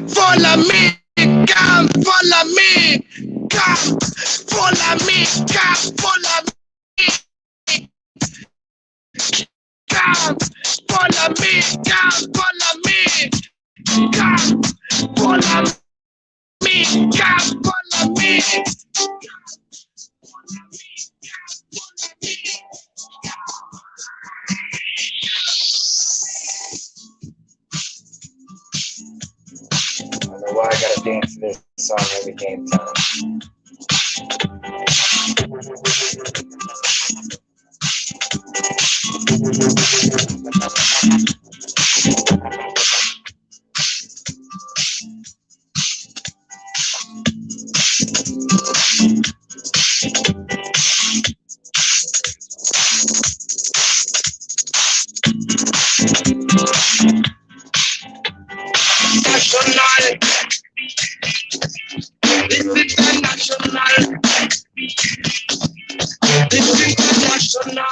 follow me, come, follow me, come, follow me, come, follow me, come, follow me, come, follow me, come, follow me, come, follow me. I don't know why I gotta dance to this song every damn time. National, this is international, this is international,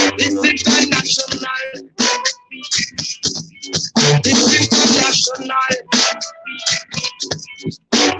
this is international,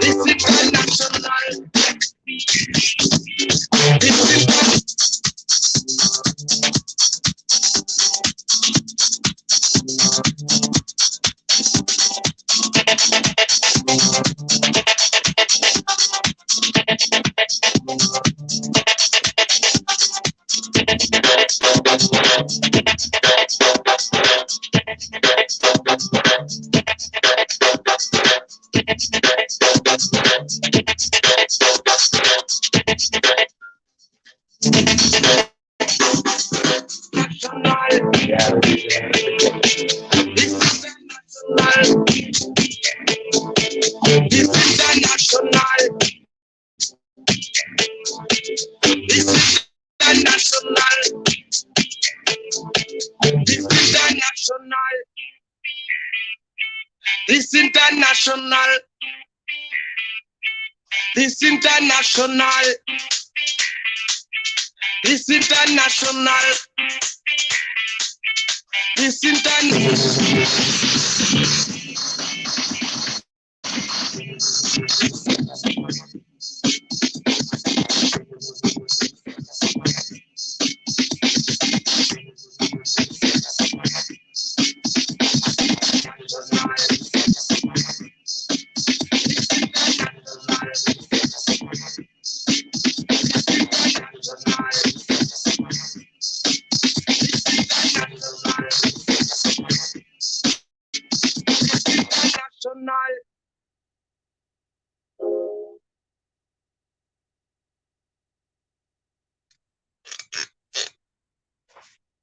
this is international, this is international, this is international, this is international. This international, this international, this international, this international.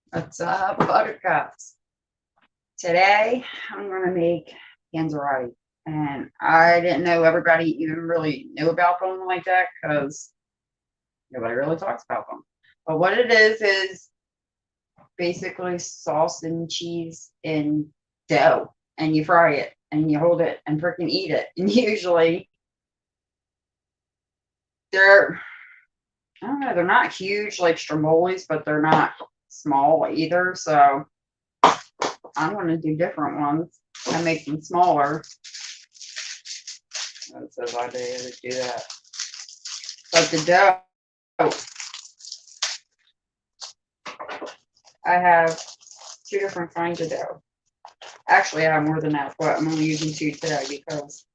What's up, buttercups? Today, I'm going to make Panzarottis. And I didn't know everybody even really knew about them like that because nobody really talks about them. But what it is basically sauce and cheese and dough. And you fry it and you hold it and freaking eat it. And usually, I don't know, they're not huge like Strombolis, but they're not small either, so I'm going to do different ones and make them smaller. It says I did do that. But the dough, I have 2 different kinds of dough. Actually, I have more than that, but I'm only using 2 today because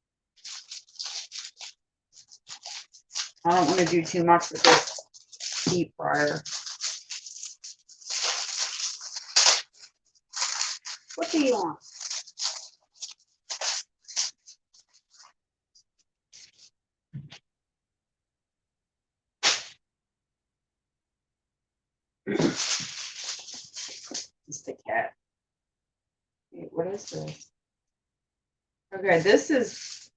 I don't want to do too much with this deep fryer. What do you want? It's the cat. Wait, what is this? Okay, this is.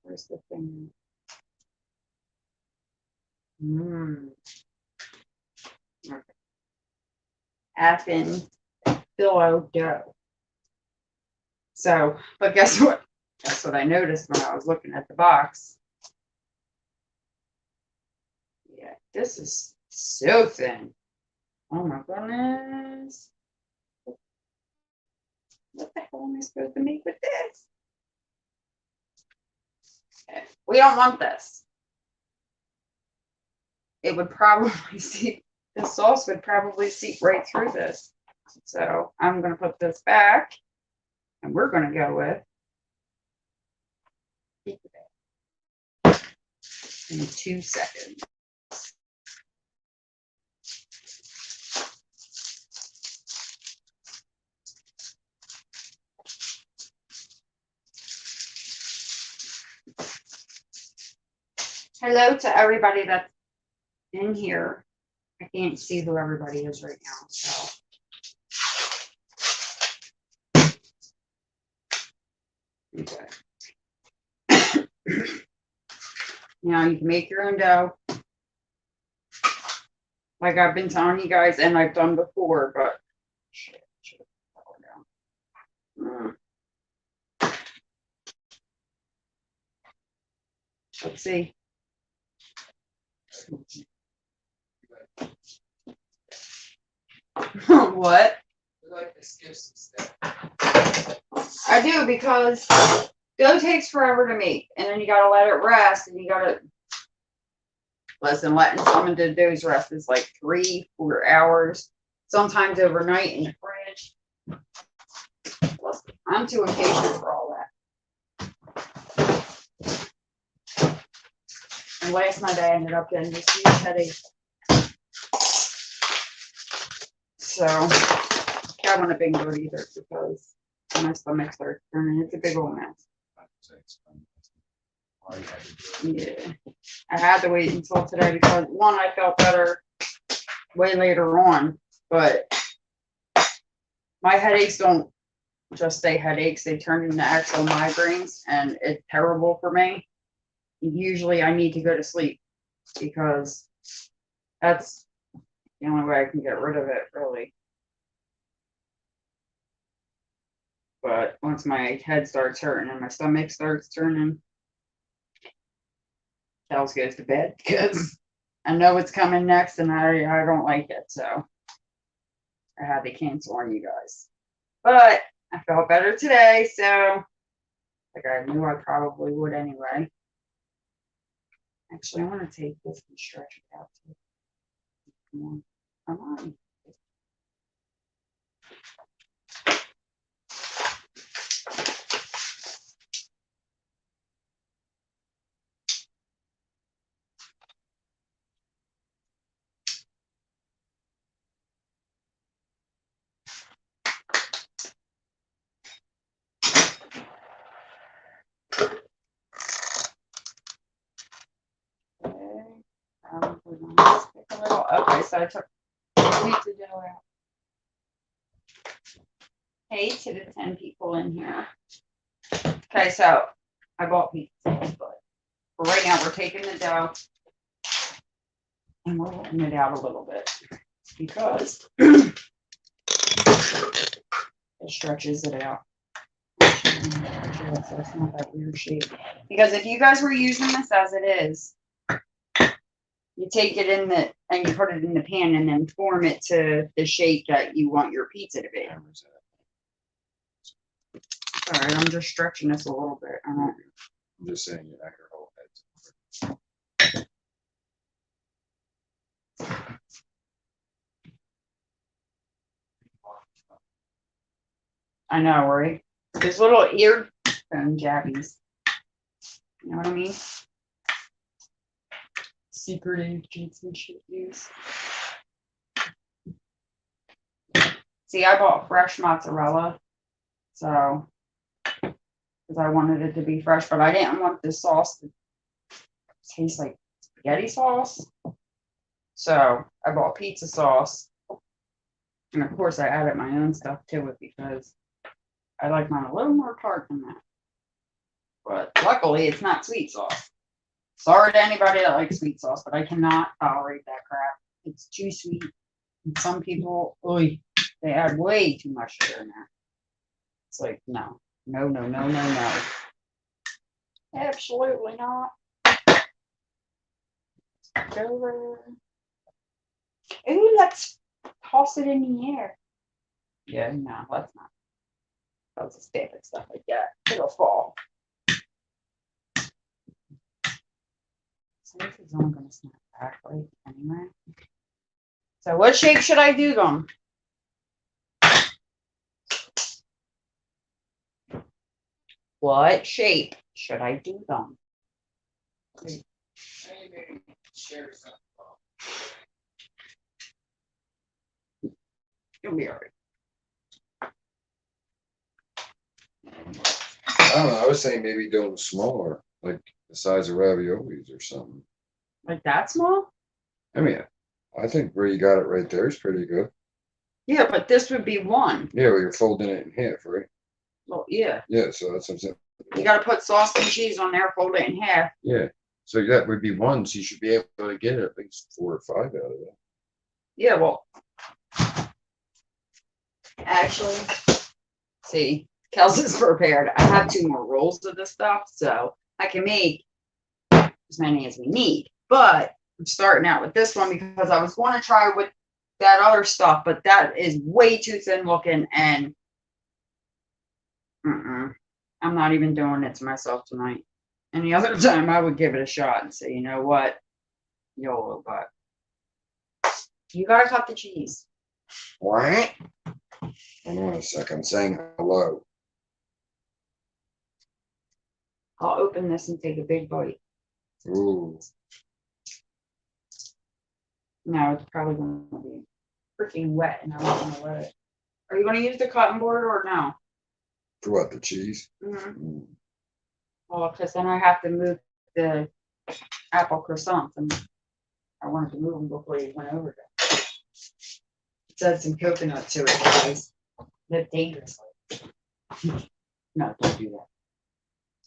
Where's the thing? Okay. Affin billow dough. So, but guess what? That's what I noticed when I was looking at the box. This is so thin. Oh my goodness. What the hell am I supposed to make with this? Okay. We don't want this. It would probably seep, the sauce would probably seep right through this. So I'm going to put this back and we're going to go with in 2 seconds. Hello to everybody that's in here. I can't see who everybody is right now, so. Okay. Now you can make your own dough. Like I've been telling you guys and I've done before, but shit, let's see. What? I do, because dough takes forever to make, and then you gotta let it rest, and you gotta listen. Letting some of the doughs rest is like 3-4 hours, sometimes overnight in the fridge. Listen, I'm too impatient for all that. And last night I ended up getting this huge headache. So that wouldn't have been good either, because my stomach starts turning. It's a big old mess. Yeah, I had to wait until today because one, I felt better way later on, but my headaches don't just stay headaches, they turn into actual migraines, and it's terrible for me. Usually I need to go to sleep because that's the only way I can get rid of it, really. But once my head starts hurting and my stomach starts turning, Kels goes to bed because I know what's coming next and I don't like it. So I had to cancel on you guys. But I felt better today, so like I knew I probably would anyway. Actually, I want to take this and stretch it out too. Come on. Come on. Okay, so I took pizza dough out. Hey to the 10 people in here. Okay, so I bought pizza, but for right now we're taking the dough and we're letting it out a little bit because it stretches it out. So it's not that weird shape. Because if you guys were using this as it is, you take it in the and you put it in the pan and then form it to the shape that you want your pizza to be. All right, I'm just stretching this a little bit. I'm just saying, you're not your whole head. I know, right? There's little earphone jabbies. You know what I mean? Secret agents and shit use. See, I bought fresh mozzarella, so because I wanted it to be fresh, but I didn't want the sauce to taste like spaghetti sauce. So I bought pizza sauce, and of course I added my own stuff to it because I like mine a little more tart than that. But luckily, it's not sweet sauce. Sorry to anybody that likes sweet sauce, but I cannot tolerate that crap. It's too sweet. And some people, they add way too much sugar in there. It's like, no. No, no, no, no, no. Absolutely not. Over. Ooh, let's toss it in the air. Yeah, no, let's not. That's a stick and stuff like that. It'll fall. So this is only going to snap back right anyway. So what shape should I do them? What shape should I do them? You'll be alright. I don't know. I was saying maybe do them smaller, like the size of raviolis or something. Like that small? I mean, I think where you got it right there is pretty good. Yeah, but this would be one. Yeah, well, you're folding it in half, right? Well, yeah. Yeah, so that's what I'm saying. You got to put sauce and cheese on there, fold it in half. Yeah, so that would be one, so you should be able to get at least 4 or 5 out of it. Yeah, well, actually, see, Kels is prepared. I have 2 more rolls of this stuff, so I can make as many as we need. But I'm starting out with this one because I was going to try with that other stuff, but that is way too thin looking, and I'm not even doing it to myself tonight. Any other time, I would give it a shot and say, you know what, YOLO, but you gotta cut the cheese. What? Hold on a second, I'm saying hello. I'll open this and take a big bite. Ooh. No, it's probably going to be freaking wet, and I don't want to let it. Are you going to use the cutting board or no? For what, the cheese? Mm-hmm. Well, because then I have to move the apple croissants, and I wanted to move them before you went over there. It said some coconut to it, guys. Live dangerously. No, don't do that.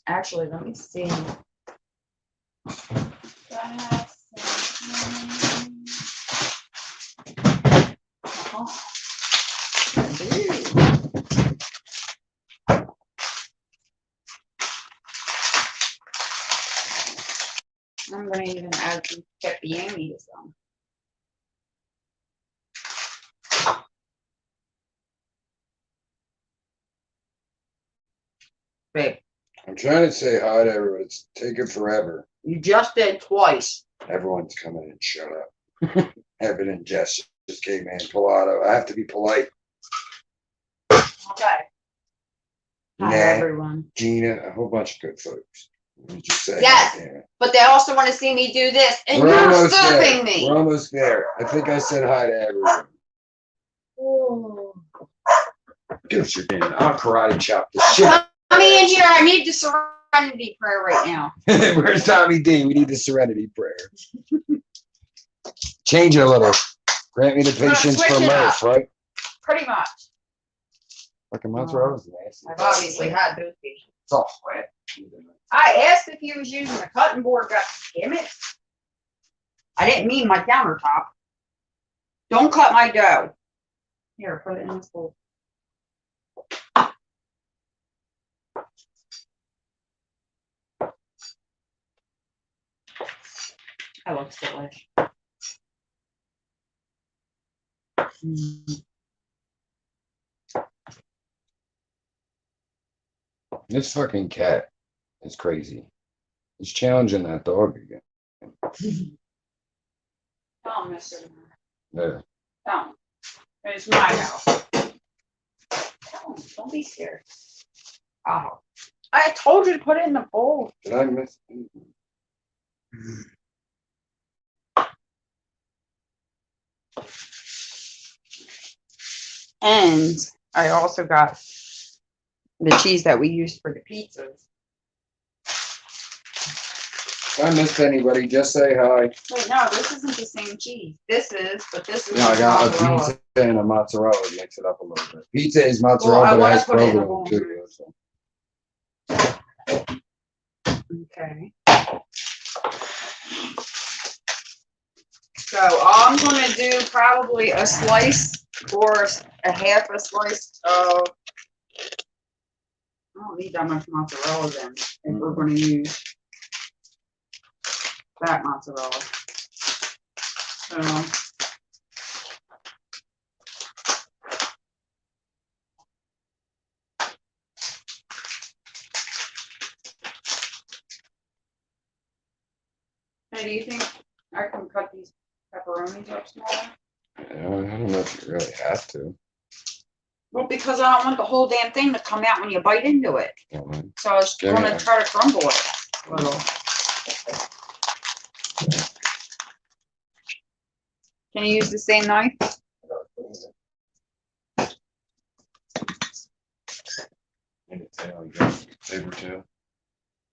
Actually, let me see. I'm going to even add some pepperoni to some. Babe, I'm trying to say hi to everyone. It's taking forever. you just did twice. Everyone's coming in. Shut up. Evan and Jess just came in. Pilato. I have to be polite. Okay. Hi, Nah. everyone. Gina, a whole bunch of good folks. You just say Yes. hi, damn it. But they also want to see me do this, and We're you're almost stopping there. me. We're almost there. I think I said hi to everyone. Oh. Give us your damn. I'll karate chop the shit. Tommy in here, I need the serenity prayer right now. Where's Tommy D? We need the serenity prayer. Change it a little. Grant me the patience switch for it up. mirth, right? Pretty much. Fucking mozzarella is nasty. I've obviously had those patients. It's all wet. I asked if he was using the cutting board, God damn it. I didn't mean my countertop. Don't cut my dough. Here, put it in this bowl. That looks delicious. This fucking cat is crazy. He's challenging that dog again. Tell him, Mr. Yeah. Tell him. It's my house. Tell him. Don't be scared. Oh. I told you to put it in the bowl. Did I miss? And I also got the cheese that we used for the pizzas. If I missed anybody, just say hi. Wait, no, this isn't the same cheese. This is, but this is. Yeah, I got a mozzarella. pizza and a mozzarella. Mix it up a little bit. Pizza is mozzarella, Well, I but it wanna has put it in a provolone bowl. too. So. Okay. So I'm gonna do probably a slice or a half a slice of. I don't need that much mozzarella then, if we're gonna use that mozzarella. So. Hey, do you think I can cut these pepperonis up smaller? I don't know if you really have to. Well, because I don't want the whole damn thing to come out when you bite into it. So I was Give me going to a- try to crumble it a little. Can you use the same knife? Saber too.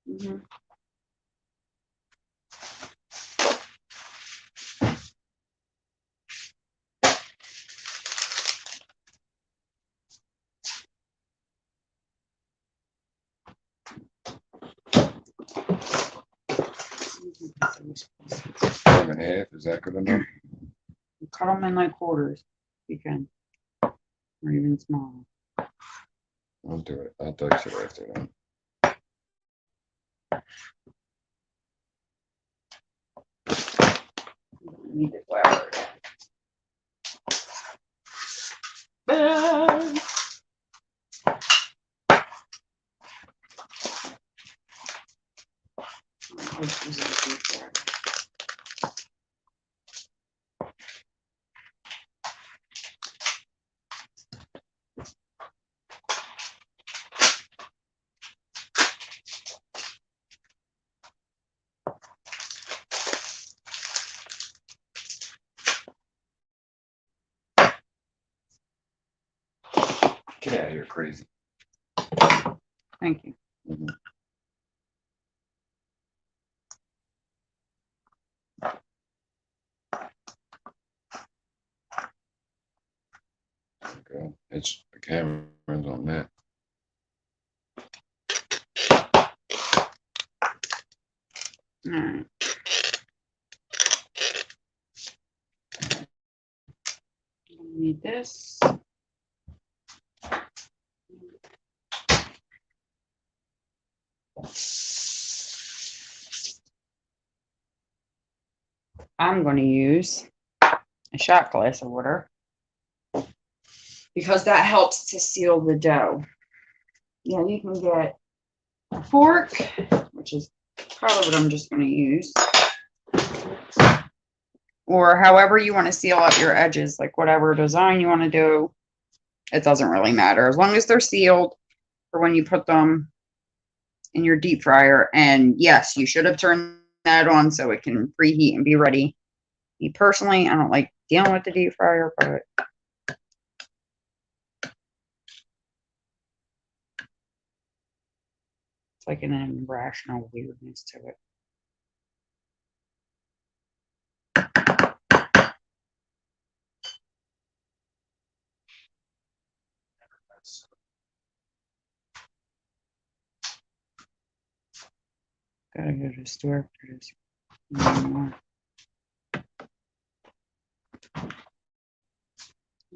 Mm-hmm. Cut 'em in half. Is that good enough? Cut them in like quarters, if you can, or even smaller. I'll do it. I'll text you after that. Need the flour. Bad. Get out of here, crazy. Thank you. Mhm. Okay. It's the camera's on that. All right. Need this. I'm going to use a shot glass of water because that helps to seal the dough. Yeah, you can get a fork, which is probably what I'm just going to use, or however you want to seal up your edges, like whatever design you want to do. It doesn't really matter as long as they're sealed for when you put them in your deep fryer. And yes, you should have turned that on so it can preheat and be ready. Me personally, I don't like dealing with the deep fryer, but it's like an irrational weirdness to it. Gotta go to the store for this.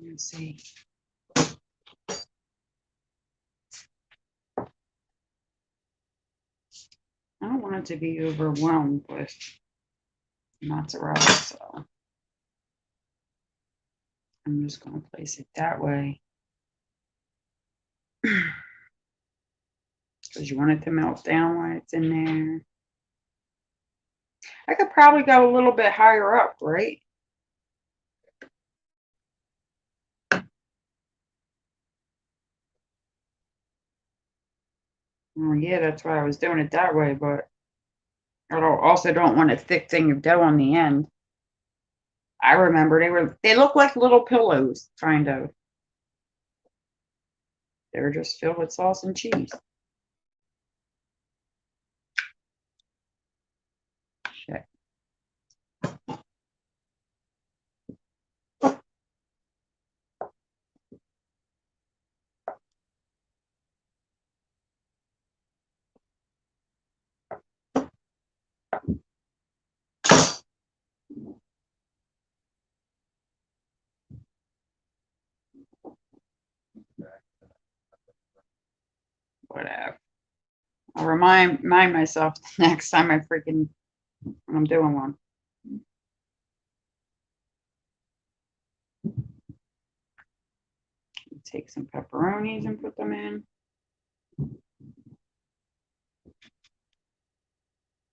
Let's see. I don't want it to be overwhelmed with mozzarella, so I'm just going to place it that way. Because you want it to melt down when it's in there. I could probably go a little bit higher up, right? Well, yeah, that's why I was doing it that way, but I also don't want a thick thing of dough on the end. I remember they look like little pillows, kind of. They were just filled with sauce and cheese. Shit. Whatever. I'll remind myself next time when I'm doing one. take some pepperonis and put them in.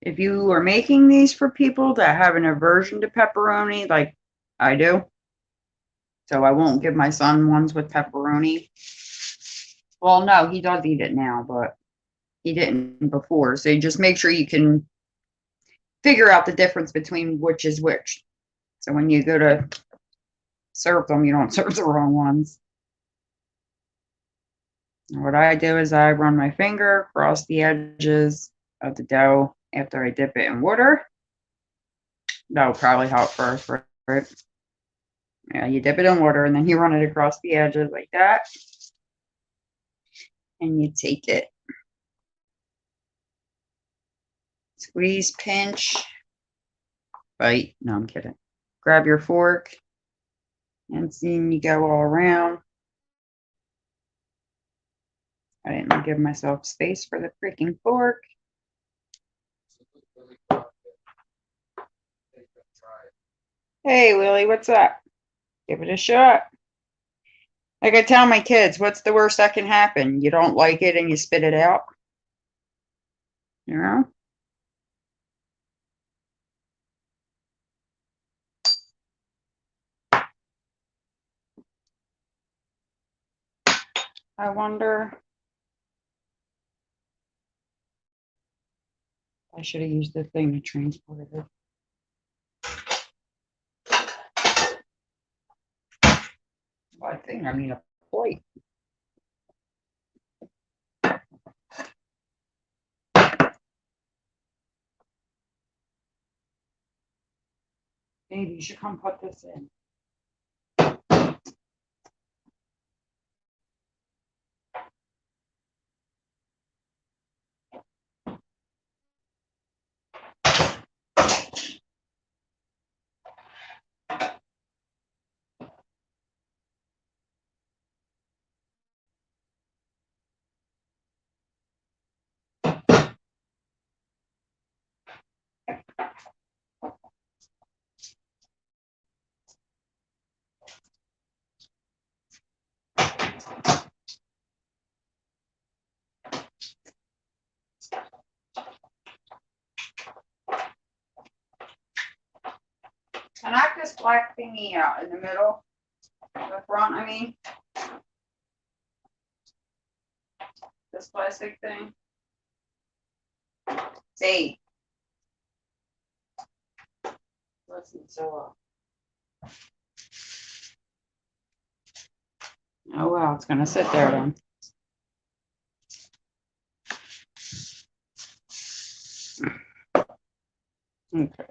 If you are making these for people that have an aversion to pepperoni, like I do, so I won't give my son ones with pepperoni. Well, no, he does eat it now, but he didn't before. So you just make sure you can figure out the difference between which is which. So when you go to serve them, you don't serve the wrong ones. And what I do is I run my finger across the edges of the dough after I dip it in water. That'll probably help first, right? Yeah, you dip it in water and then you run it across the edges like that. And you take it. Squeeze, pinch, bite. No, I'm kidding. Grab your fork. And then you go all around. I didn't give myself space for the freaking fork. Hey, Willie, what's up? Give it a shot. Like I tell my kids, what's the worst that can happen? You don't like it and you spit it out. You know? I wonder. I should have used the thing to transport it. Well, I think I need a plate. Maybe you should come put this in. Can I knock this black thingy out in the middle? The front, I mean. This plastic thing. See. Listen, so oh well, it's gonna sit there then. Okay.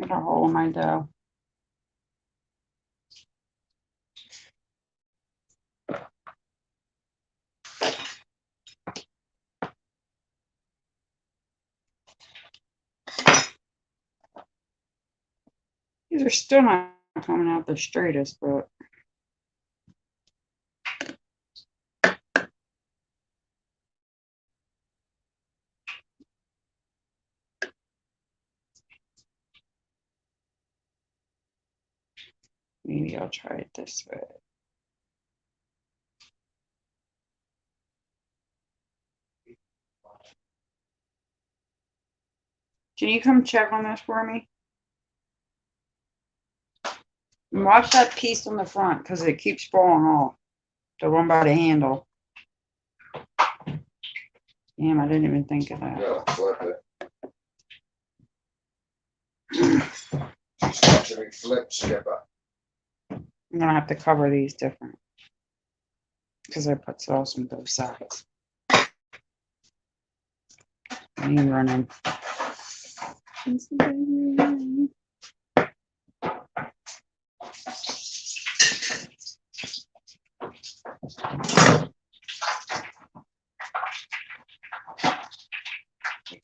Get a hole in my dough. These are still not coming out the straightest, but maybe I'll try it this way. Can you come check on this for me? And watch that piece on the front because it keeps falling off. The one by the handle. Damn, I didn't even think of that. Yeah, flip it. Just watch it flip, skipper. I'm gonna have to cover these different because I put sauce on both sides. I'm running. It's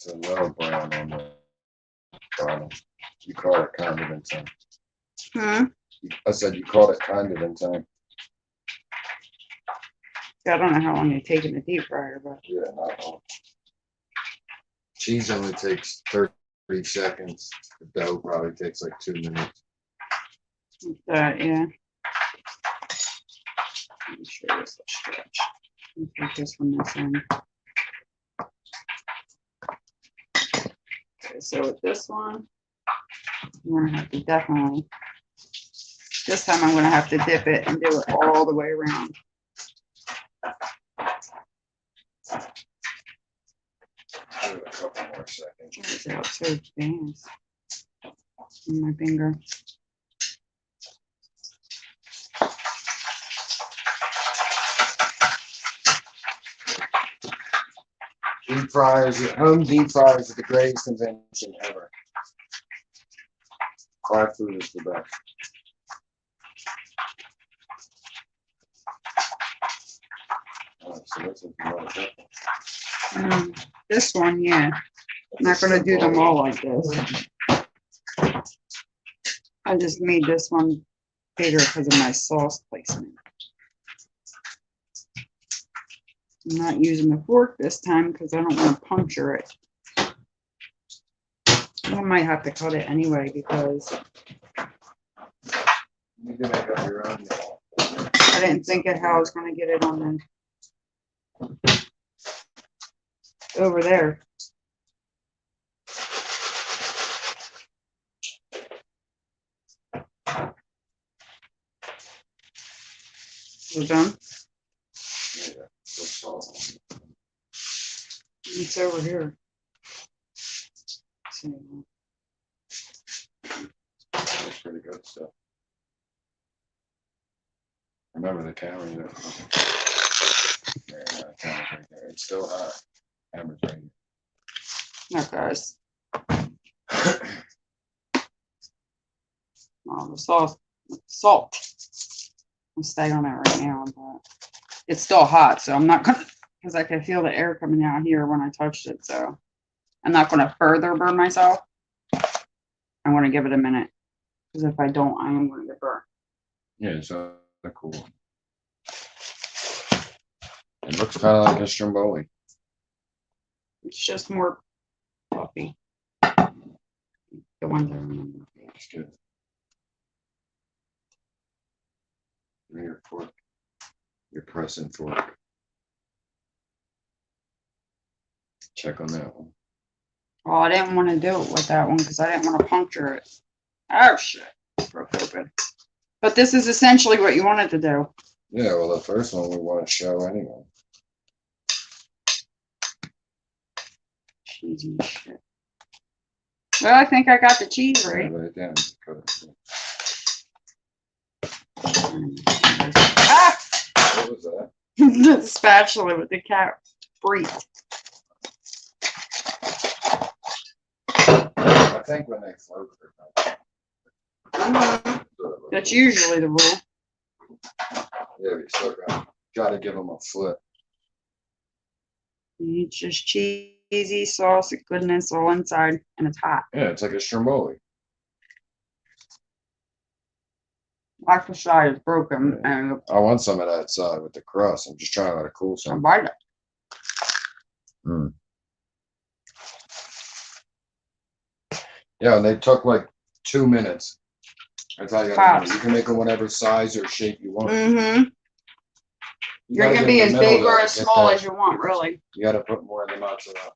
a little brown on the bottom. You caught it kind of in time. I said you caught it kind of in time. I don't know how long you take in the deep fryer, but Yeah, not long. Cheese only takes 30 seconds. The dough probably takes like 2 minutes. yeah. Let me show you this little stretch. Let me put this one this end. Okay, so with this one, I'm gonna have to definitely. This time I'm gonna have to dip it and do it all the way around. Give it a couple more seconds. It's out so fast. On my finger. Deep fryers, home deep fryers are the greatest invention ever. Fried food is the best. So this is This one, yeah. I'm not gonna do them all like this. I just made this one bigger because of my sauce placement. I'm not using the fork this time because I don't want to puncture it. I might have to cut it anyway because you can make up your own. I didn't think of how I was going to get it on the over there. We're done. Yeah, that's all. It's over here. So, That's pretty good stuff. Remember the camera, you know. Yeah, the camera's right there. It's still hot. Camera's right here. no, guys. Oh, the salt. I'll stay on it right now, but it's still hot, so I'm not gonna, because I can feel the air coming out here when I touched it, so I'm not gonna further burn myself. I'm gonna give it a minute, because if I don't, I am going to get burned. Yeah, so cool. It looks kind of like a stromboli. It's just more fluffy. The ones I remember. It's good. Your fork. Your pressing fork. Check on that one. Oh, I didn't want to do it with that one because I didn't want to puncture it. Oh shit, it broke open. But this is essentially what you wanted to do. Yeah, well, the first one we want to show anyway. Cheesy shit. Well, I think I got the cheese right. Lay it down. Cut it. Ah! What was that? The spatula with the cat freaked. I think when they float, That's usually the rule. Yeah, we still got to give them a flip. It's just cheesy sauce and goodness all inside, and it's hot. Yeah, it's like a stromboli. Like the side is broken, and I want some of that side with the crust. I'm just trying to cool I some. bite it. Mm. Yeah, and they took like 2 minutes. That's all you gotta do. You can make them whatever size or shape you want. Mm-hmm. You can be as big or as small as you want, really. You gotta put more of the mozzarella.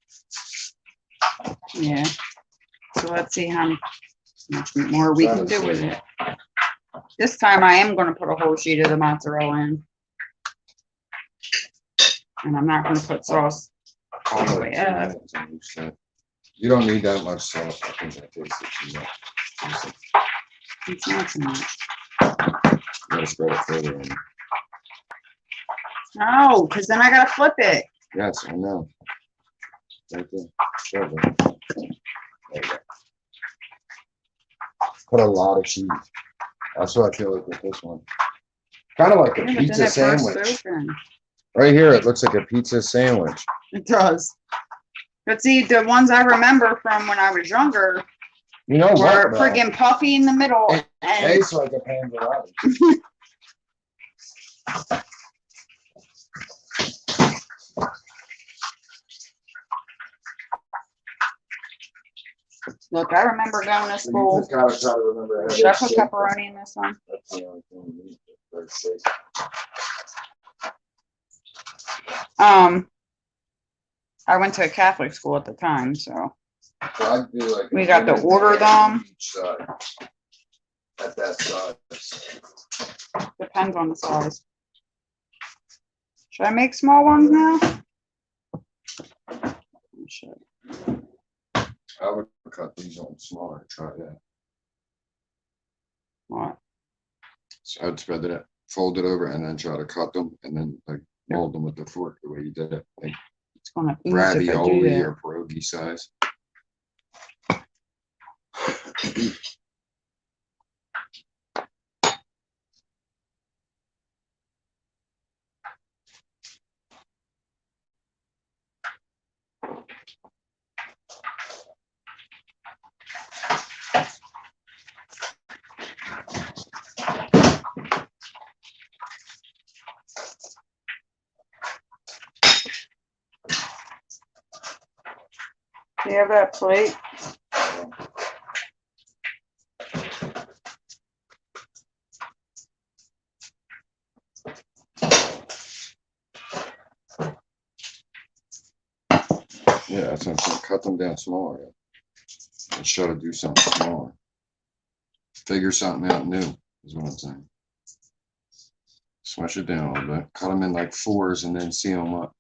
Yeah. So let's see how much more we can do with it. This time I am going to put a whole sheet of the mozzarella in. And I'm not going to put sauce all the way up. You don't need that much sauce. I think that tastes it too much. It's not too much. You gotta spread it further in. No, because then I got to flip it. Yes, I know. Right there. Sure, there. There you go. Put a lot of cheese. That's what I feel like with this one. Kind of like a Yeah, pizza sandwich. Open. Right here, it looks like a pizza sandwich. It does. But see, the ones I remember from when I was younger You know were what? friggin' puffy in the middle. It And tastes like a Panzarottis. Look, I remember going to You school. just gotta try to remember how Should I they put shape. pepperoni in this one? That's the only thing you need. They're shape. I went to a Catholic school at the time, so So I'd do like. we a got to lemon order jam them. Each side. At that size. Depends on the size. Should I make small ones now? I should. I would cut these on smaller, try that. What? So I'd spread it, fold it over and then try to cut them and then like mold them with the fork the way you did it. Like It's gonna ooze if I do ravioli that. or pierogi size. Do you have that plate? Yeah, that's what I'm saying. Cut them down smaller. And try to do something smaller. Figure something out new is what I'm saying. Smush it down a little bit. Cut them in like fours and then seal them up.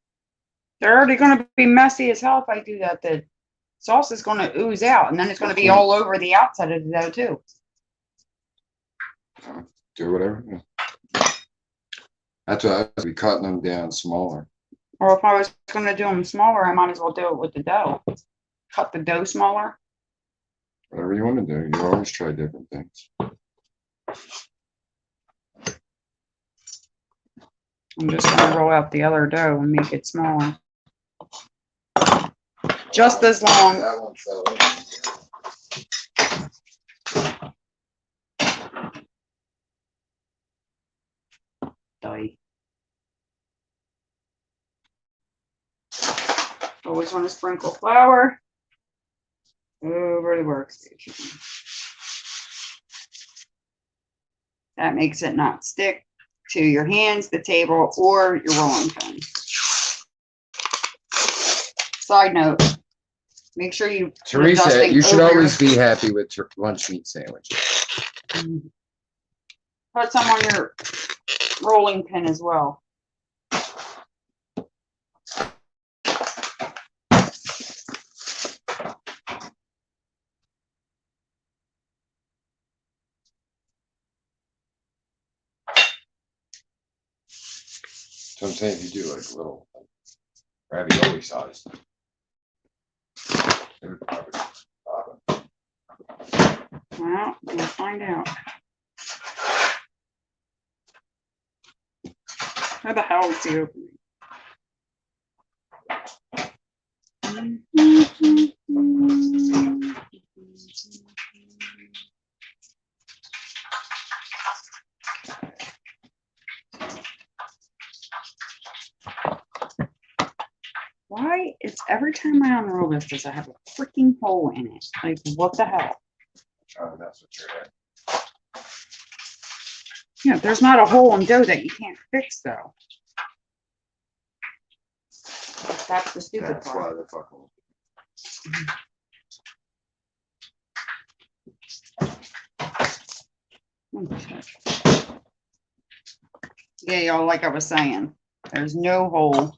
They're already gonna be messy as hell if I do that. The sauce is gonna ooze out, and then it's gonna be all over the outside of the dough too. Do whatever. Yeah. That's why I'd be cutting them down smaller. Or if I was gonna do them smaller, I might as well do it with the dough. Cut the dough smaller. Whatever you want to do. You always try different things. I'm just gonna roll out the other dough and make it smaller. Just as long. That one fell in. Die. Always want to sprinkle flour over the workstation. That makes it not stick to your hands, the table, or your rolling pin. Side note, make sure you put Teresa, dusting you should over your- always be happy with lunch meat sandwiches. Put some on your rolling pin as well. So I'm saying if you do like little ravioli size. Well, we'll find out. How the hell is the opening? Why is every time I unroll this, does it have a freaking hole in it? Like, what the hell? Oh, that's what you're at. Yeah, there's not a hole in dough that you can't fix, though. That's the stupid That's why part. the fucking. Yeah, y'all, like I was saying, there's no hole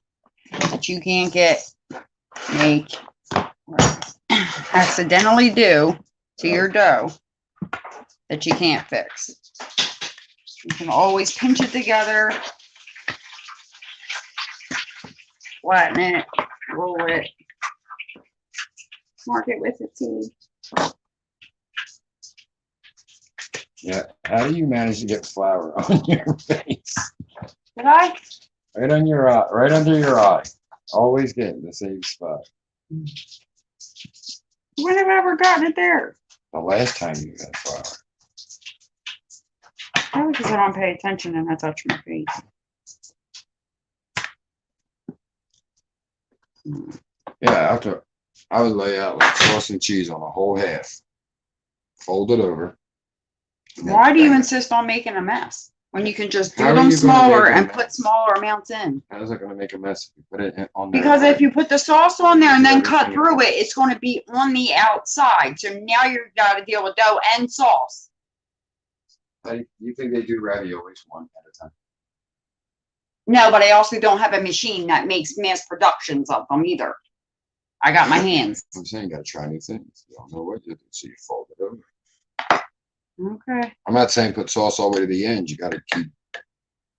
that you can't make, or accidentally do to your dough that you can't fix. You can always pinch it together, flatten it, roll it, mark it with a T. Yeah. How do you manage to get flour on your face? Did I? Right on your eye, right under your eye. Always get the same spot. When have I ever gotten it there? The last time you got flour. Probably because I don't pay attention and I touch my face. Yeah, after I would lay out like sauce and cheese on a whole half. Fold it over. and then Why do you bang it. insist on making a mess when you can just do How are them you gonna smaller make a and put mess? smaller amounts in? How is it gonna make a mess if you put it on there? Because if you put the sauce on there and then cut Everything through else. it, it's going to be on the outside. So now you've got to deal with dough and sauce. You think they do raviolis one at a time? No, but I also don't have a machine that makes mass productions of them either. I got my hands. I'm saying you gotta try new things. You don't know what you do, so you fold it over. Okay. I'm not saying put sauce all the way to the end. You gotta keep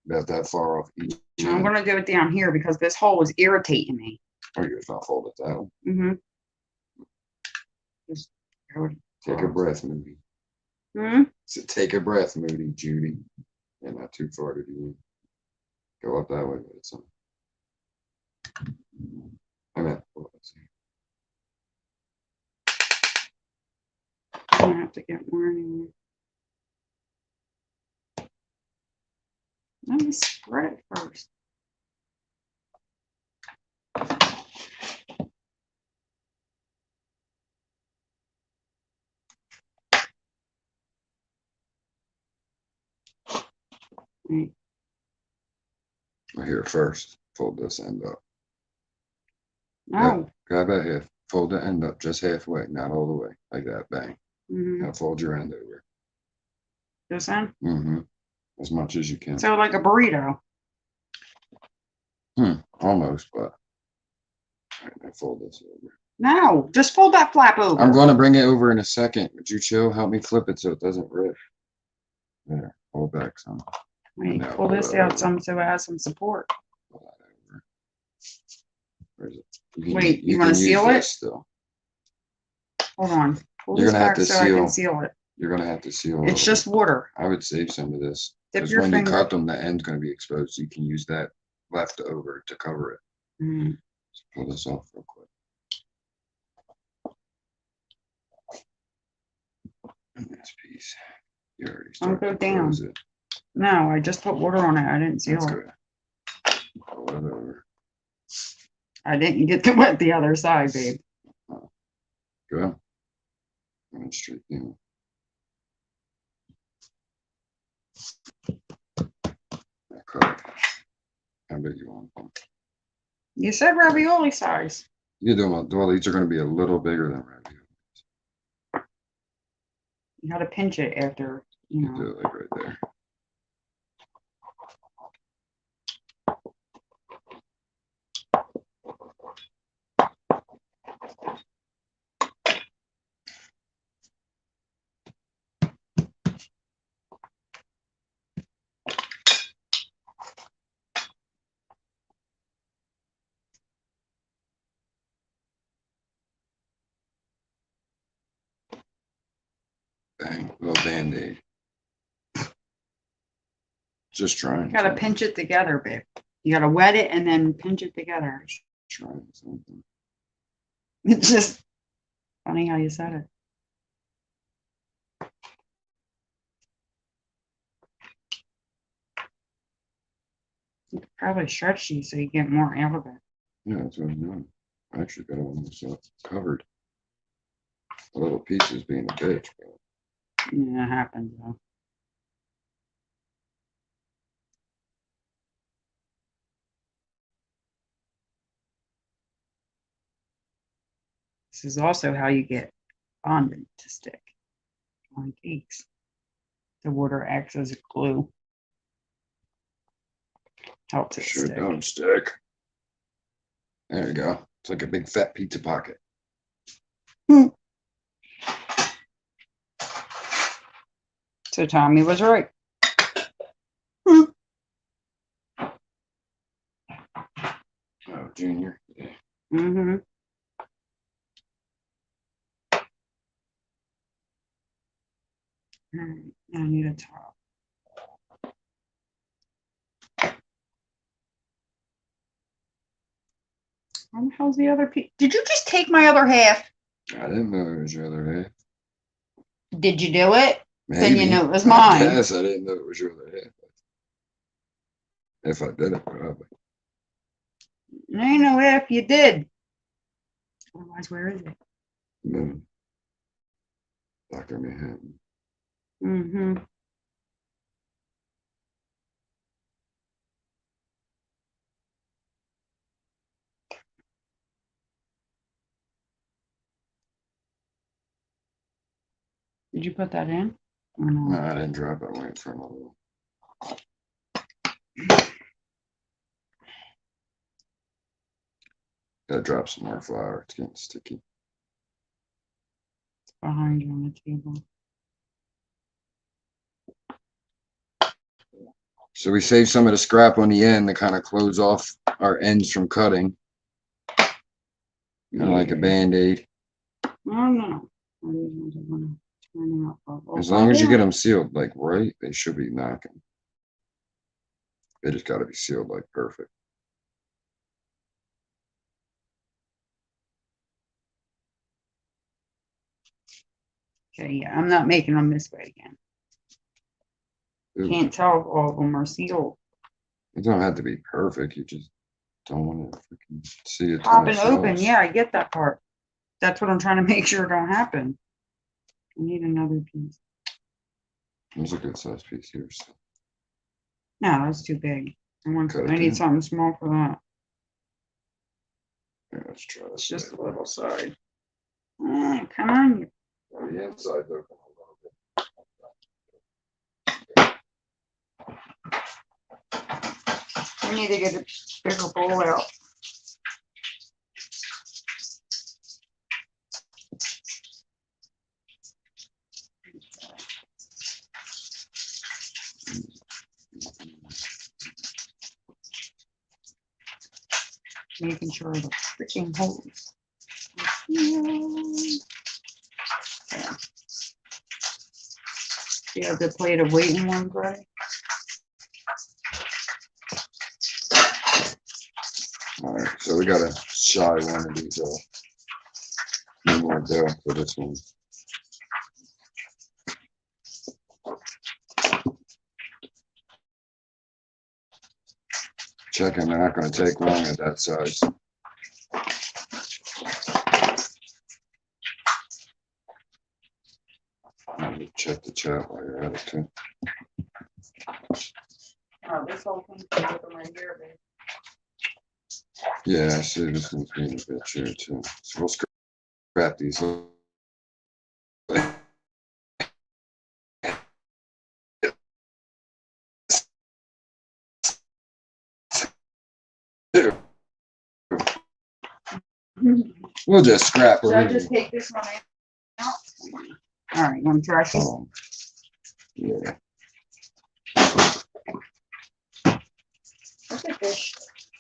about that far off each I'm end. going to do it down here because this hole is irritating me. Or you just not fold it that way. Mm-hmm. Just Take a breath, Moody. Hmm? So take a breath, Moody, Judy. Yeah, not too far to do. Go up that way, but it's on. I mean, let's see. I'm going to have to get more anyway. Let me spread it first. Right. Here first. Fold this end up. No. Grab that half. Fold the end up just halfway, not all the way. Like that. Bang. Mm-hmm. Now fold your end over. This end? Mm-hmm. As much as you can. So like a burrito. Almost, but. All right, now fold this over. No, just fold that flap over. I'm going to bring it over in a second. Would you chill? Help me flip it so it doesn't rip. There. Hold back some. Wait, now pull pull this that out over. some so it has some support. Pull that over. Where is it? You Wait, you can wanna use seal it? this still. Hold on. Pull You're this gonna have back to so I can seal. seal it. You're gonna have to seal. a It's little just bit. water. I would save some of this Dip because your when you finger. cut them, the end's gonna be exposed. So you can use that left over to cover it. Mm. So pull this off real quick. And this piece. You already Don't started go to down. close it. No, I just put water on it. I didn't seal That's it. good. Pull it over. I didn't get to wet the other side, babe. Good. And straight in. Now cut it. How big you want them? You said ravioli size. You do them. Well, these are going to be a little bigger than ravioli. You got to pinch it after, you You know. do it like right there. Bang, little band-aid. Just trying. You got to something. pinch it together, babe. You got to wet it and then pinch it together. Trying something. It's just funny how you said it. You could probably stretch these so you get more out of it. Yeah, that's what I'm doing. I actually got it almost covered. The little pieces being a bitch, but Yeah, it happens though. This is also how you get fondant to stick on cakes. The water acts as a glue. Helps it sure stick. don't stick. There you go. It's like a big fat pizza pocket. So Tommy was right. Oh, Junior. Yeah. Mm-hmm. All right, I need a top. Where the hell's the other piece? Did you just take my other half? I didn't know it was your other half. Did you do it? Maybe. Then you know it was I mine. guess I didn't know it was your other half. If I did it, probably. I know if you did. Otherwise, where is it? Moon. Dr. Manhattan. Mm-hmm. Did you put that in? Or no? No, I didn't drop it. I waited for another one. Gotta drop some more flour. It's getting sticky. It's behind you on the table. So we save some of the scrap on the end to kind of close off our ends from cutting. Kind of like a Band-Aid. Oh no. These ones are gonna turn out. As long as you get them sealed like right, they should be knocking. They just got to be sealed like perfect. Okay, yeah, I'm not making them this way again. Ooh, Can't tell if all of them are sealed. it don't have to be perfect. You just don't want to freaking see it. Pop and open. Yeah, I get that part. That's what I'm trying to make sure don't happen. I need another piece. There's a good size piece here. So. No, that's too big. Cut it I need down. something small for that. Yeah, let's try this. It's just a little side. Come on. The inside's open a We need to get a bigger bowl out. Making sure the freaking holes. Yeah. You have the plate of waiting ones ready? All right, so we got to shy one of these off. No more dough for this one. Checking, they're not going to take long at that size. Check the chat while you're at it too. Oh, this whole thing's open right here, babe. Yeah, I see this one's being a bit here too. So we'll scrap these. We'll just scrap Should I her. just take this one out? All right, want to try this? Yeah. Look at this.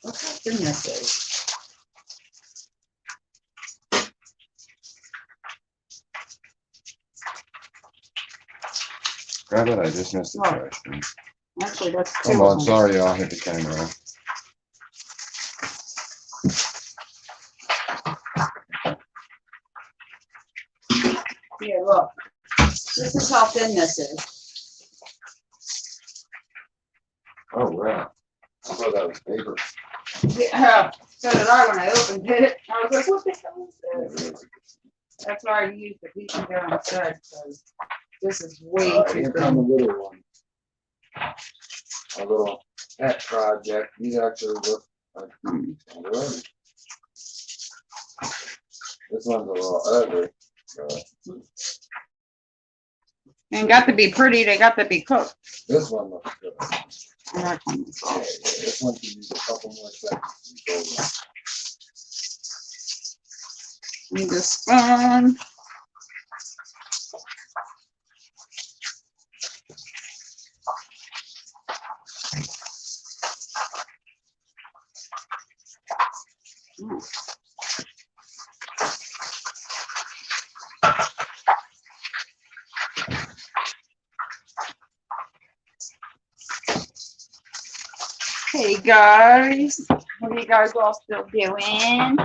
Look how thin this is. Grab it. I just missed the Oh. trash can. Actually, that's two Hold of on. them. Sorry, I'll hit the camera. Yeah, look. This is how thin this is. Oh, wow. I thought that was paper. Yeah, so did I when I opened it. I was like, what the hell is this? That's why I used the piece of down instead, because this is way too Here come a thin. little one. A little pet project. These actually look like wood. This one's a little ugly. And got to be pretty, they got to be cooked. This one looks good. And that one is Yeah, all- this one can use a couple more seconds. Need the spoon. Hey guys, what are you guys all still doing?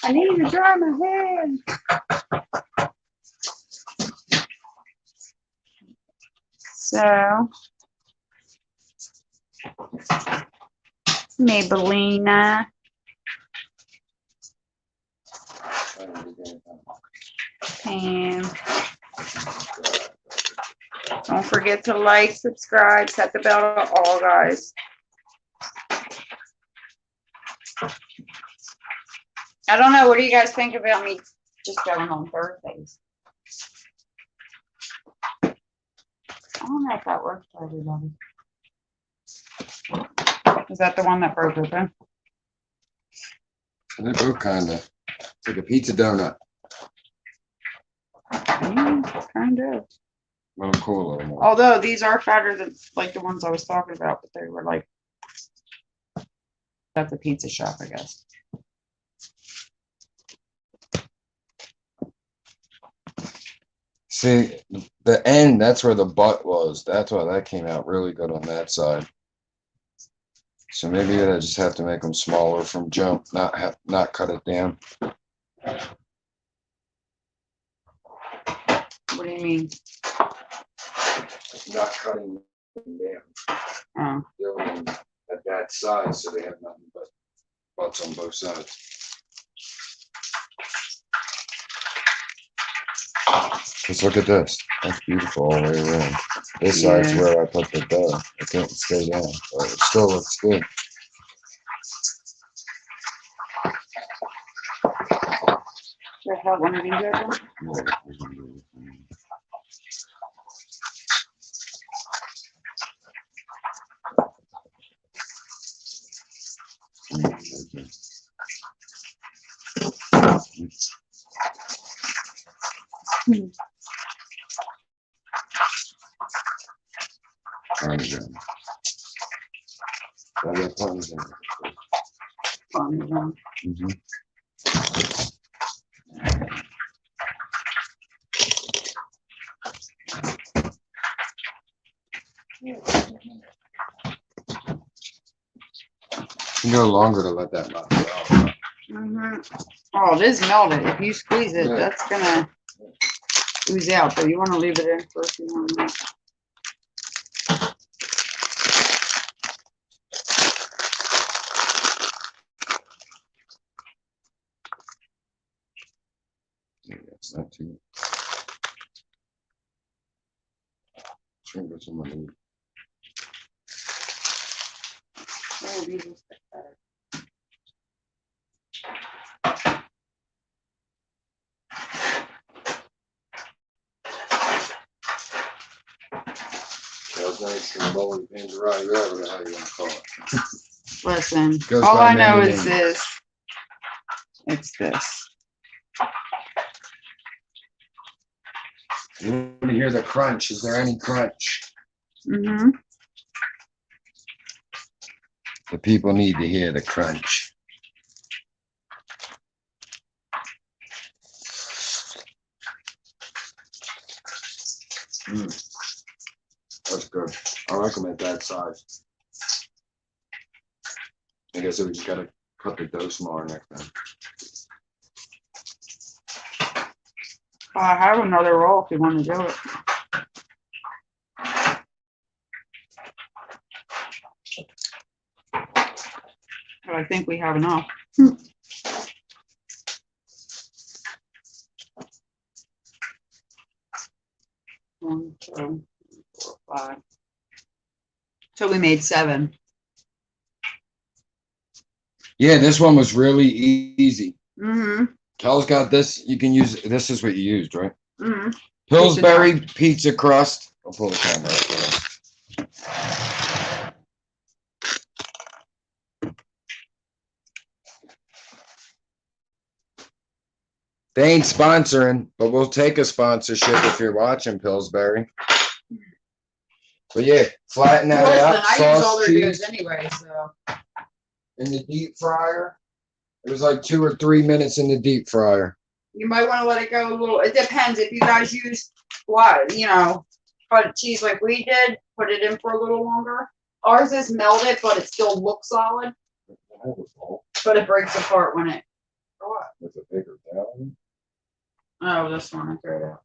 I need to dry my hair. So, Maybellina. And don't forget to like, subscribe, set the bell to all, guys. I don't know. What do you guys think about me just going on Thursdays? I don't know if that works for everybody. Is that the one that broke open? They both kind of. It's like a pizza donut. Kind of. Well, cool a little more. Although these are fatter than like the ones I was talking about, but they were like at the pizza shop, I guess. See, the end, that's where the butt was. That's why that came out really good on that side. So maybe I just have to make them smaller from jump, not cut it down. What do you mean? Not cutting them down. Oh. They're at that size, so they have nothing but butts on both sides. Just look at this. That's beautiful all the way around. This side's where I put the dough. It didn't stay down, but it still looks good. Should I have one of these open? Parmesan. Parmesan. Parmesan. You go longer to let that melt out. Oh, it is melted. If you squeeze it, that's gonna ooze out. But you want to leave it in for a few more minutes. Yeah, it's not too. Try and get some money. Oh, these will stick better. Panzarottis, whatever the hell you want to call it. Listen, Goes all by I know many is names. this. It's this. You want to hear the crunch? Is there any crunch? The people need to hear the crunch. That's good. I like them at that size. I guess we just gotta cut the dough smaller next time. I have another roll if you want to do it. But I think we have enough. 1, 2, 4, 5. So we made 7. Yeah, this one was really easy. Mm-hmm. Kel's got this. You can use, this is what you used, right? Mm-hmm. Pillsbury pizza crust. I'll pull the camera up. They ain't sponsoring, but we'll take a sponsorship if you're watching, Pillsbury. But yeah, flatten that out. I use all Sauce, their cheese goods anyway, so. in the deep fryer. It was like 2 or 3 minutes in the deep fryer. You might want to let it go a little. It depends. If you guys use what, cut cheese like we did, put it in for a little longer. Ours is melted, but it still looks solid. But it breaks apart when it. For what? With a bigger down. Oh, this one I threw it out.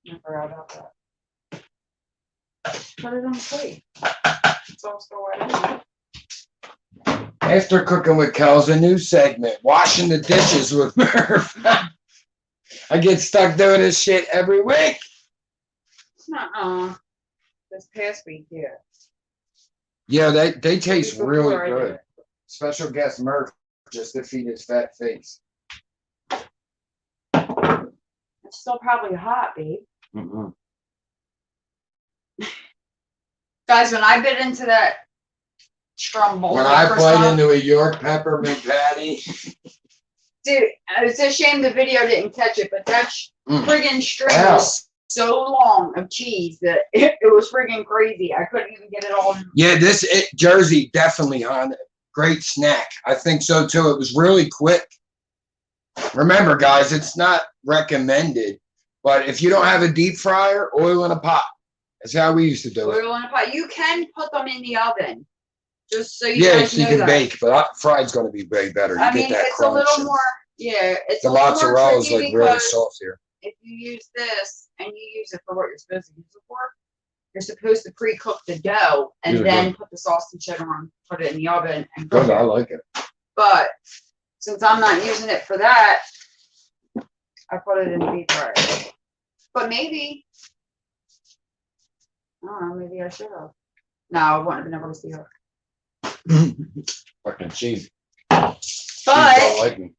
I forgot about that. Put it on the plate. It's all still wet anyway. After Cooking with Kells, a new segment, washing the dishes with Murph. I get stuck doing this shit every week. This past week, yeah. Yeah, they taste Before really I did good. it. Special guest Murph just to feed his fat face. It's still probably hot, babe. Mm-hmm. Guys, when I bit into that Strumble, When I bite into a York peppermint patty. dude, it's a shame the video didn't catch it, but that friggin' string Ow. was so long of cheese that it was friggin' crazy. I couldn't even get it all. Yeah, Jersey definitely, hon. Great snack. I think so too. It was really quick. Remember, guys, it's not recommended, but if you don't have a deep fryer, oil in a pot. That's how we used to do it. Oil in a pot. You can put them in the oven, just so you Yeah, guys so you know can that. bake, but fried's going to be way better. You I get mean, that it's crunch a little and more. Yeah, it's the a little more mozzarella is tricky like really because soft here. if you use this and you use it for what you're supposed to use it for, you're supposed to pre-cook the dough and Yeah, then put the sauce and cheddar on, put it in the oven and Good, cook I it. like it. But since I'm not using it for that, I put it in the deep fryer. But maybe, I don't know, maybe I should have. No, I wouldn't have been able to see her. Fucking cheese. But don't like me.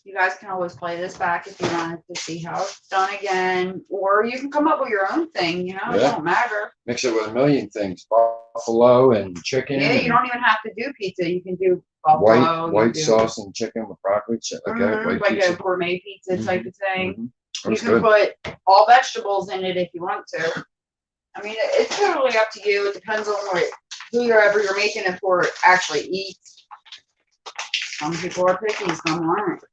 you guys can always play this back if you wanted to see how it's done again, or you can come up with your own thing. You know, it Yeah. don't matter. Mix it with a million things. Buffalo and chicken. Yeah, you and don't even have to do pizza. You can do buffalo. white do, sauce and chicken with broccoli. Shit like that. White like pizza. a gourmet pizza type of thing. Mhm. You That's can good. put all vegetables in it if you want to. I mean, it's totally up to you. It depends on whoever you're making it for actually eats. Some people are picky, some aren't.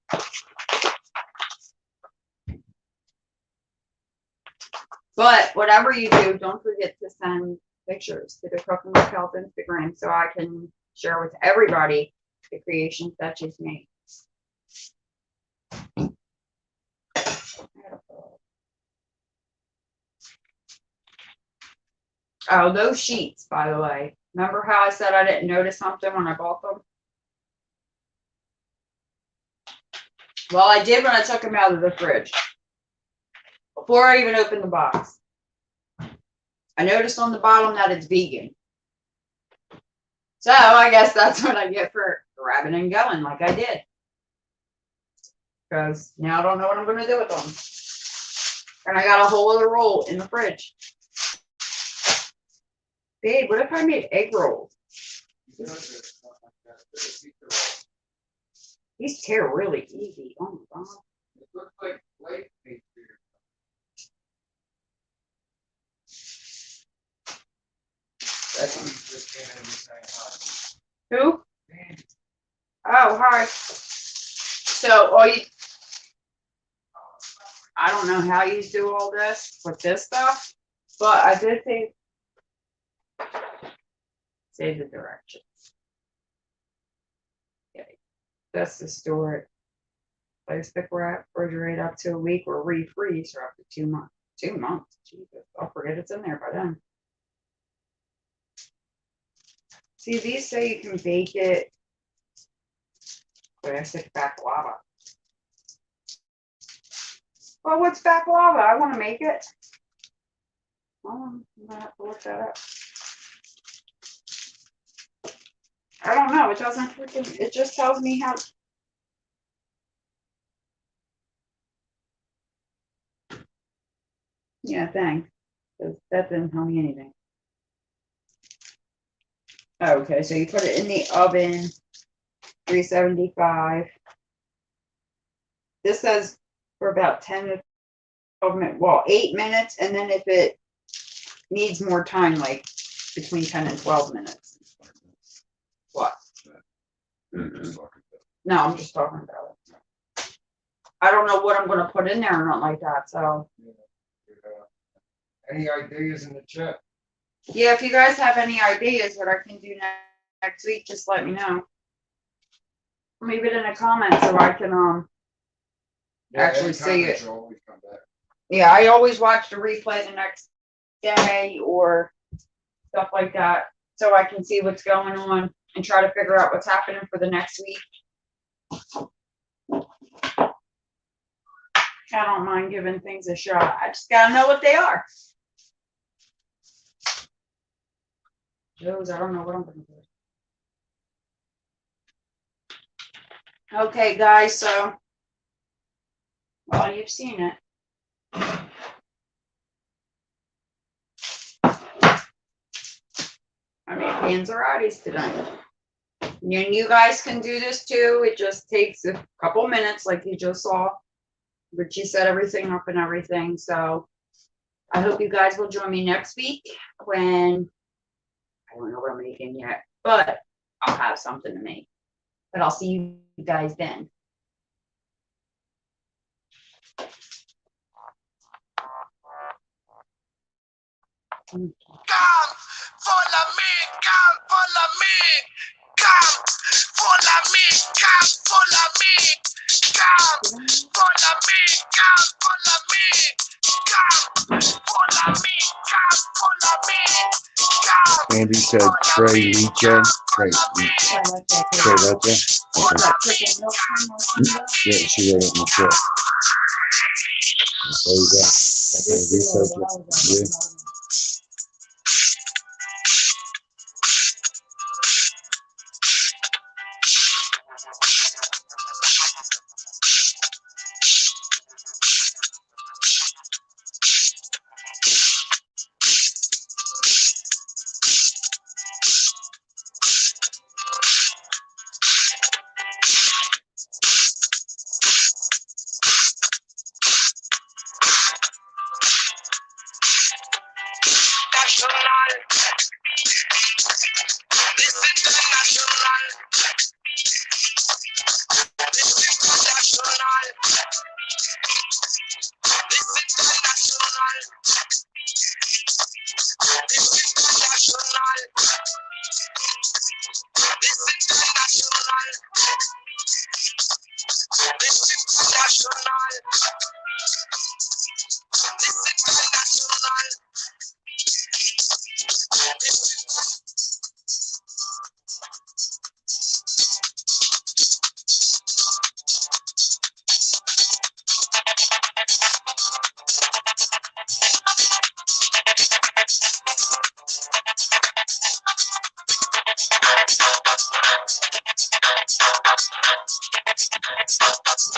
But whatever you do, don't forget to send pictures to the Cooking with Kells Instagram so I can share with everybody the creations that you've made. Oh, those sheets, by the way. Remember how I said I didn't notice something when I bought them? Well, I did when I took them out of the fridge. Before I even opened the box. I noticed on the bottom that it's vegan. So I guess that's what I get for grabbing and going like I did. Because now I don't know what I'm going to do with them. And I got a whole other roll in the fridge. Babe, what if I made egg rolls? These tear really easy. Oh my god. It looks like white meat here. That's what just came in and saying hi. Who? Oh, hi. So, I don't know how you do all this with this stuff, but I did save the directions. Okay. That's to store it. Place the refrigerator up to a week or refreeze for up to 2 months. 2 months. Jesus, I'll forget it's in there by then. See, these say you can bake it. Classic baklava. Well, what's baklava? I want to make it. Oh, I'm gonna have to look that up. I don't know. It doesn't freaking. It just tells me how. Yeah, thanks. Because that didn't tell me anything. Okay, so you put it in the oven, 375. This says for about 10 to 12 minutes, well, 8 minutes, and then if it needs more time, like between 10 and 12 minutes. What? No, I'm just talking about it. I don't know what I'm going to put in there or not like that, so. Any ideas in the chat? Yeah, if you guys have any ideas what I can do next week, just let me know. Leave it in a comment so I can actually see it. Always come back. Yeah, I always watch the replay the next day or stuff like that, so I can see what's going on and try to figure out what's happening for the next week. I don't mind giving things a shot. I just gotta know what they are. Those, I don't know what I'm gonna do. Okay, guys, so, well, you've seen it. I made Panzarottis tonight. You guys can do this too. It just takes a couple minutes, like you just saw. But she set everything up and everything. So I hope you guys will join me next week when I don't know what I'm making yet, but I'll have something to make. But I'll see you guys then. Come, follow me, come, follow me. Come, follow me, come, follow me. Come, follow me, come, follow me. Come, follow me, come, follow me. Come, Andy said Trey weekend. Trey, I like that. Trey, that's it. Okay. That chicken milk cream or something? Yeah, she wrote it in the chat. There you go. That's how you research it. Yeah. national. This international. This international. This international. This international. This international. This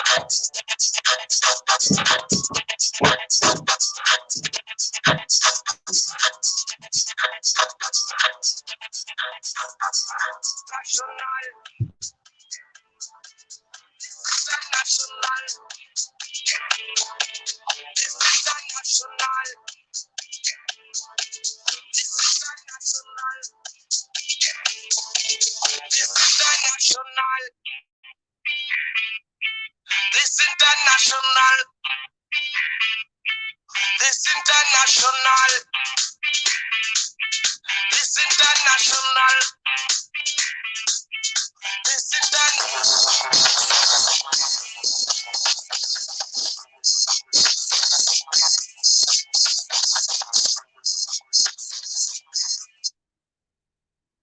international. This international. This international. This international. This international. This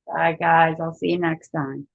Bye, guys. I'll see you next time.